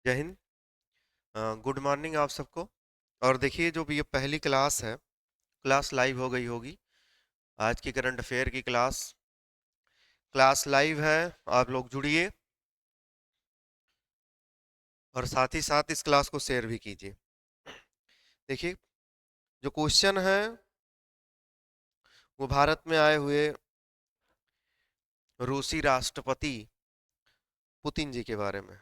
जय Hind. Good morning आप सबको। और देखिए जो भी ये पहली क्लास है, क्लास लाइव हो गई होगी। आज की करंट अफेयर की क्लास लाइव है। आप लोग जुड़िए और साथ ही साथ इस क्लास को शेयर भी कीजिए। देखिए जो क्वेश्चन है वो भारत में आए हुए रूसी राष्ट्रपति पुतिन जी के बारे में।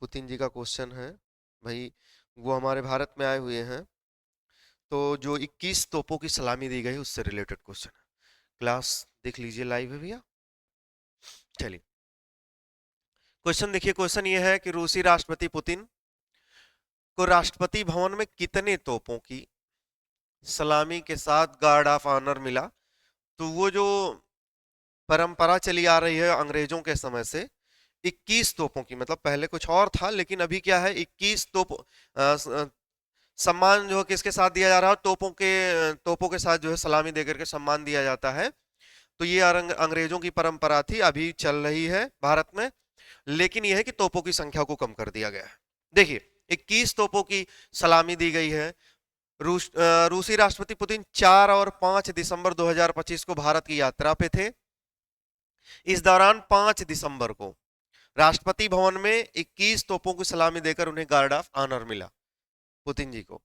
पुतिन जी का क्वेश्चन है भाई, वो हमारे भारत में आए हुए हैं, तो जो 21 तोपों की सलामी दी गई उससे रिलेटेड क्वेश्चन है। क्लास देख लीजिए, लाइव है भैया। चलिए क्वेश्चन देखिए। क्वेश्चन ये है कि रूसी राष्ट्रपति पुतिन को राष्ट्रपति भवन में कितने तोपों की सलामी के साथ गार्ड ऑफ ऑनर मिला। तो वो जो परंपरा चली आ रही है अंग्रेजों के समय से, 21 तोपों की, मतलब पहले कुछ और था लेकिन अभी क्या है 21 तोप सम्मान जो है किसके साथ दिया जा रहा है, तोपों के साथ जो है सलामी देकर के सम्मान दिया जाता है। तो ये अंग्रेजों की परंपरा थी, अभी चल रही है भारत में। लेकिन यह है कि तोपों की संख्या को कम कर दिया गया है। देखिए 21 तोपों की सलामी दी गई है। रूसी राष्ट्रपति पुतिन 4 और 5 दिसंबर 2025 को भारत की यात्रा पे थे। इस दौरान 5 दिसंबर को राष्ट्रपति भवन में 21 तोपों की सलामी देकर उन्हें गार्ड ऑफ ऑनर मिला पुतिन जी को।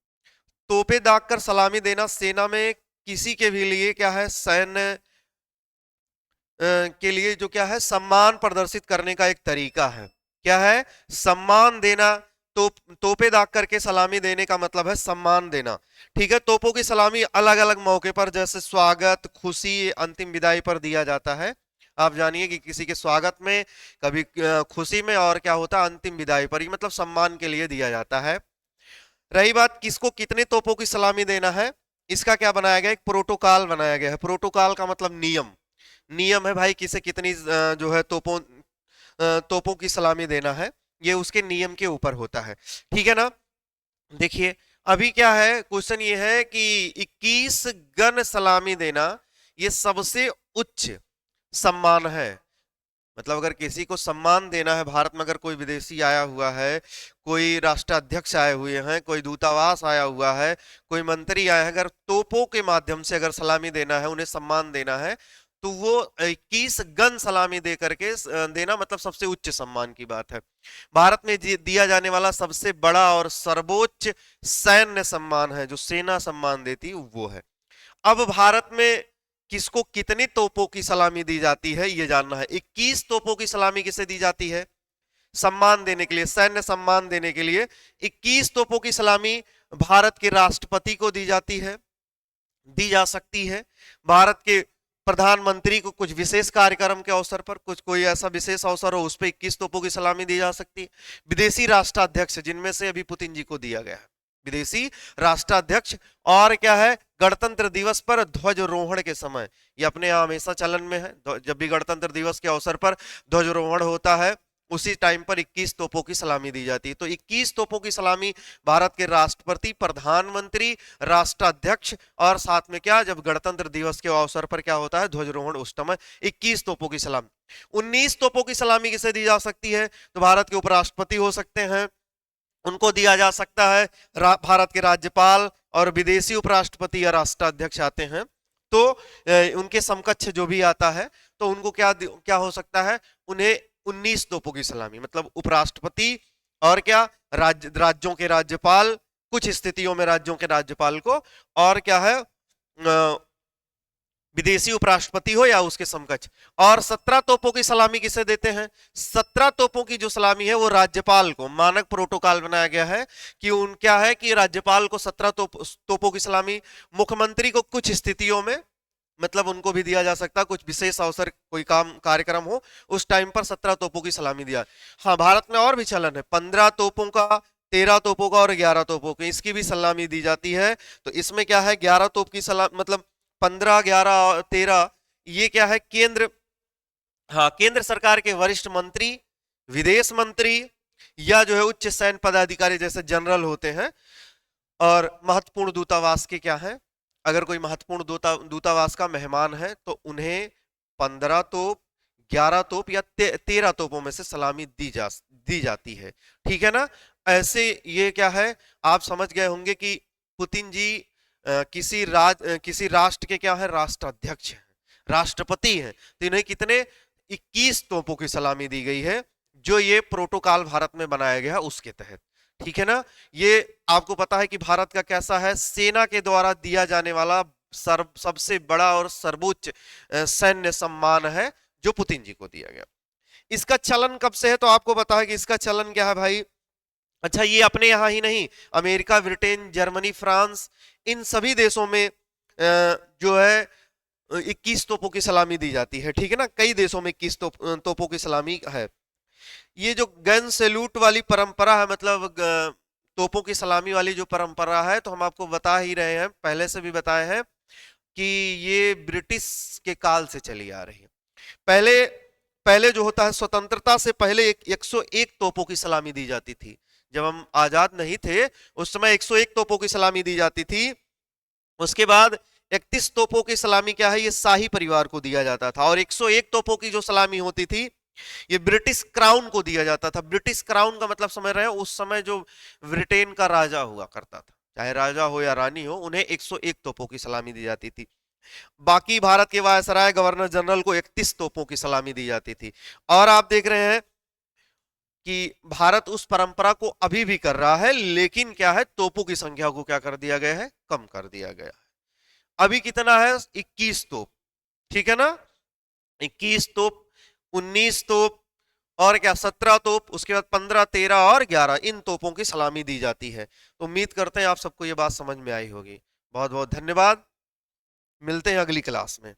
तोपे दागकर सलामी देना सेना में किसी के भी लिए क्या है, सैन्य के लिए जो क्या है सम्मान प्रदर्शित करने का एक तरीका है। क्या है? सम्मान देना। तोपे दाग करके सलामी देने का मतलब है सम्मान देना। ठीक है, तोपों की सलामी अलग अलग मौके पर, जैसे स्वागत, खुशी, अंतिम विदाई पर दिया जाता है। आप जानिए कि किसी के स्वागत में, कभी खुशी में, और क्या होता है अंतिम विदाई पर, ही मतलब सम्मान के लिए दिया जाता है। रही बात किसको कितने तोपों की सलामी देना है, इसका क्या बनाया गया, एक प्रोटोकॉल बनाया गया है। प्रोटोकॉल का मतलब नियम। नियम है भाई किसे कितनी जो है तोपों की सलामी देना है, ये उसके नियम के ऊपर होता है। ठीक है ना। देखिए अभी क्या है, क्वेश्चन ये है कि 21 गन सलामी देना ये सबसे उच्च सम्मान है। मतलब अगर किसी को सम्मान देना है भारत में, अगर कोई विदेशी आया हुआ है, कोई राष्ट्राध्यक्ष आए हुए हैं, कोई दूतावास आया हुआ है, कोई मंत्री आया है, अगर तोपों के माध्यम से अगर सलामी देना है, उन्हें सम्मान देना है, तो वो 21 गन सलामी दे करके देना मतलब सबसे उच्च सम्मान की बात है। भारत में दिया जाने वाला सबसे बड़ा और सर्वोच्च सैन्य सम्मान है, जो सेना सम्मान देती वो है। अब भारत में किसको कितनी तोपों की सलामी दी जाती है ये जानना है। 21 तोपों की सलामी किसे दी जाती है, सम्मान देने के लिए, सैन्य सम्मान देने के लिए 21 तोपों की सलामी भारत के राष्ट्रपति को दी जाती है, दी जा सकती है। भारत के प्रधानमंत्री को कुछ विशेष कार्यक्रम के अवसर पर, कुछ कोई ऐसा विशेष अवसर हो उस पर 21 तोपों की सलामी दी जा सकती है। विदेशी राष्ट्राध्यक्ष, जिनमें से अभी पुतिन जी को दिया गया है, विदेशी राष्ट्राध्यक्ष। और क्या है, गणतंत्र दिवस पर ध्वजारोहण के समय, ये अपने यहाँ हमेशा चलन में है, जब भी गणतंत्र दिवस के अवसर पर ध्वजारोहण होता है उसी टाइम पर 21 तोपों की सलामी दी जाती है। तो 21 तोपों की सलामी भारत के राष्ट्रपति, प्रधानमंत्री, राष्ट्राध्यक्ष, और साथ में क्या, जब गणतंत्र दिवस के अवसर पर क्या होता है ध्वजारोहण, उस समय 21 तोपों की सलामी। 19 तोपों की सलामी किसे दी जा सकती है, तो भारत के उपराष्ट्रपति हो सकते हैं, उनको दिया जा सकता है। भारत के राज्यपाल और विदेशी उपराष्ट्रपति या राष्ट्राध्यक्ष आते हैं तो उनके समकक्ष जो भी आता है, तो उनको क्या क्या हो सकता है, उन्हें 19 तोपों की सलामी, मतलब उपराष्ट्रपति और क्या, राज्यों के राज्यपाल, कुछ स्थितियों में राज्यों के राज्यपाल को, और क्या है विदेशी उपराष्ट्रपति हो या उसके समकक्ष। और 17 तोपों की सलामी किसे देते हैं, 17 तोपों की जो सलामी है वो राज्यपाल को, मानक प्रोटोकॉल बनाया गया है कि उन क्या है कि राज्यपाल को 17 तोपों की सलामी, मुख्यमंत्री को कुछ स्थितियों में, मतलब उनको भी दिया जा सकता है, कुछ विशेष अवसर, कोई काम कार्यक्रम हो उस टाइम पर 17 तोपों की सलामी दिया। हाँ, भारत में और भी चलन है, 15 तोपों का, 13 तोपों का और 11 तोपों की, इसकी भी सलामी दी जाती है। तो इसमें क्या है, 11 तोप की सलामी, मतलब 15, 11, 13, ये क्या है, केंद्र, हाँ, केंद्र सरकार के वरिष्ठ मंत्री, विदेश मंत्री, या जो है उच्च सैन्य पदाधिकारी जैसे जनरल होते हैं। और महत्वपूर्ण दूतावास के क्या है, अगर कोई महत्वपूर्ण दूतावास का मेहमान है तो उन्हें 15 तोप, 11 तोप या 13 तोपों में से सलामी दी जाती है। ठीक है ना। ऐसे ये क्या है, आप समझ गए होंगे कि पुतिन जी किसी राष्ट्र के क्या है, राष्ट्राध्यक्ष हैं, राष्ट्रपति हैं। तो इन्हें कितने 21 तोपों की सलामी दी गई है, जो ये प्रोटोकॉल भारत में बनाया गया उसके तहत। ठीक है ना। ये आपको पता है कि भारत का कैसा है, सेना के द्वारा दिया जाने वाला सबसे बड़ा और सर्वोच्च सैन्य सम्मान है जो पुतिन जी को दिया गया। इसका चलन कब से है, तो आपको पता है कि इसका चलन क्या है भाई। अच्छा, ये अपने यहां ही नहीं, अमेरिका, ब्रिटेन, जर्मनी, फ्रांस, इन सभी देशों में जो है 21 तोपों की सलामी दी जाती है। ठीक है ना। कई देशों में 21 तोपों की सलामी है। ये जो गन सैल्यूट वाली परंपरा है, मतलब तोपों की सलामी वाली जो परंपरा है, तो हम आपको बता ही रहे हैं, पहले से भी बताए हैं कि ये ब्रिटिश के काल से चली आ रही है। पहले पहले जो होता है, स्वतंत्रता से पहले 101 तोपों की सलामी दी जाती थी। जब हम आजाद नहीं थे उस समय 101 तोपों की सलामी दी जाती थी। उसके बाद 31 तोपों की सलामी क्या है, ये शाही परिवार को दिया जाता था। और 101 तोपों की जो सलामी होती थी, ये ब्रिटिश क्राउन को दिया जाता था। ब्रिटिश क्राउन का मतलब समझ रहे हैं, उस समय जो ब्रिटेन का राजा हुआ करता था, चाहे राजा हो या रानी हो, उन्हें 101 तोपों की सलामी दी जाती थी। बाकी भारत के वायसराय, गवर्नर जनरल को 31 तोपों की सलामी दी जाती थी। और आप देख रहे हैं कि भारत उस परंपरा को अभी भी कर रहा है, लेकिन क्या है, तोपों की संख्या को क्या कर दिया गया है, कम कर दिया गया है। अभी कितना है, 21 तोप। ठीक है ना। 21 तोप, 19 तोप, और क्या 17 तोप, उसके बाद 15, 13 और 11, इन तोपों की सलामी दी जाती है। तो उम्मीद करते हैं आप सबको ये बात समझ में आई होगी। बहुत बहुत धन्यवाद। मिलते हैं अगली क्लास में।